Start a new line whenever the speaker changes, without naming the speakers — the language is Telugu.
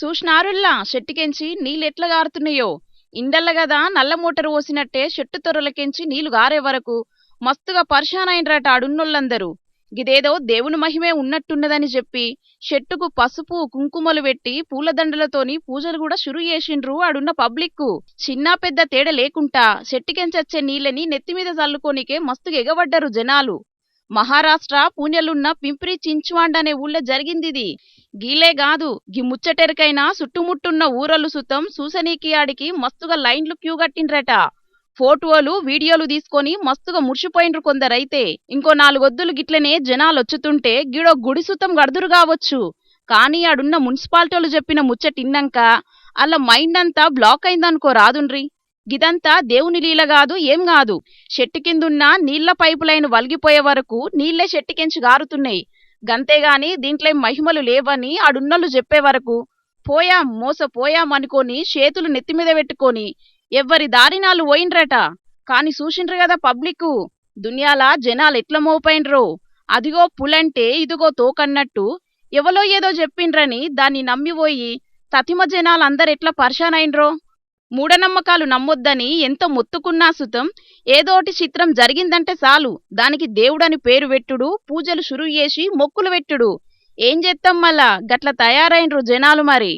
చూసినారుల్లా చెట్టుకెంచి నీళ్ళెట్లా గారుతున్నాయో. ఇండల్ల గదా నల్ల మోటారు పోసినట్టే చెట్టు తొర్రలకెంచి నీళ్లు గారే వరకు మస్తుగా పరిశానైండ్రట ఆడున్నోళ్ళందరూ. గిదేదో దేవుని మహిమే ఉన్నట్టున్నదని చెప్పి చెట్టుకు పసుపు కుంకుమలు పెట్టి పూలదండలతోని పూజలు కూడా షురు చేసిండ్రు ఆడున్న పబ్లిక్కు. చిన్న పెద్ద తేడా లేకుండా చెట్టుకెంచొచ్చే నీళ్ళని నెత్తిమీద చల్లుకోనికే మస్తుగా ఎగబడ్డరు జనాలు. మహారాష్ట్ర పూణెలున్న పింప్రి చించ్వాండ్ అనే ఊళ్ళో జరిగిందిది. గీలే గాదు గీ ముచ్చటెరకైనా చుట్టుముట్టున్న ఊరలు సుతం సూసనీకి ఆడికి మస్తుగా లైన్లు క్యూ కట్టిండ్రట. ఫోటోలు వీడియోలు తీసుకొని మస్తుగా మురిసిపోయిండ్రు కొందరైతే. ఇంకో 4 ఒద్దులు గిట్లనే జనాలొచ్చుతుంటే గీడో గుడి సుతం గడుదురు కావచ్చు. కానీ ఆడున్న మున్సిపాలిటీలు చెప్పిన ముచ్చటిన్నంక అల్ల మైండ్ అంతా బ్లాక్ అయిందనుకో రాదుండ్రి. గిదంతా దేవుని లీల గాదు ఏం గాదు. చెట్టు కిందున్న నీళ్ల పైపు లైన్ వలిగిపోయే వరకు నీళ్లే చెట్టుకెంచి గారుతున్నాయి. గంతేగాని దీంట్లో మహిమలు లేవని ఆడున్నోళ్ళు చెప్పే వరకు పోయాం మోసపోయాం అనుకోని చేతులు నెత్తిమీద పెట్టుకొని ఎవ్వరి దారినాలు పోయిండ్రట. కాని చూసిండ్రు గదా పబ్లిక్కు దునియాల జనాలు ఎట్ల మోపైండ్రో. అదిగో పులంటే ఇదిగో తోకన్నట్టు ఎవలో ఏదో చెప్పిండ్రని దాన్ని నమ్మిపోయి తతిమ జనాలందరెట్లా పరిశానైండ్రో. మూఢనమ్మకాలు నమ్మొద్దని ఎంత మొత్తుకున్నా సుతం ఏదోటి చిత్రం జరిగిందంటే చాలు దానికి దేవుడని పేరు పెట్టుడు, పూజలు షురు చేసి మొక్కులు పెట్టుడు. ఏం చేత్తం మళ్ళా గట్ల తయారైండ్రు జనాలు మరి.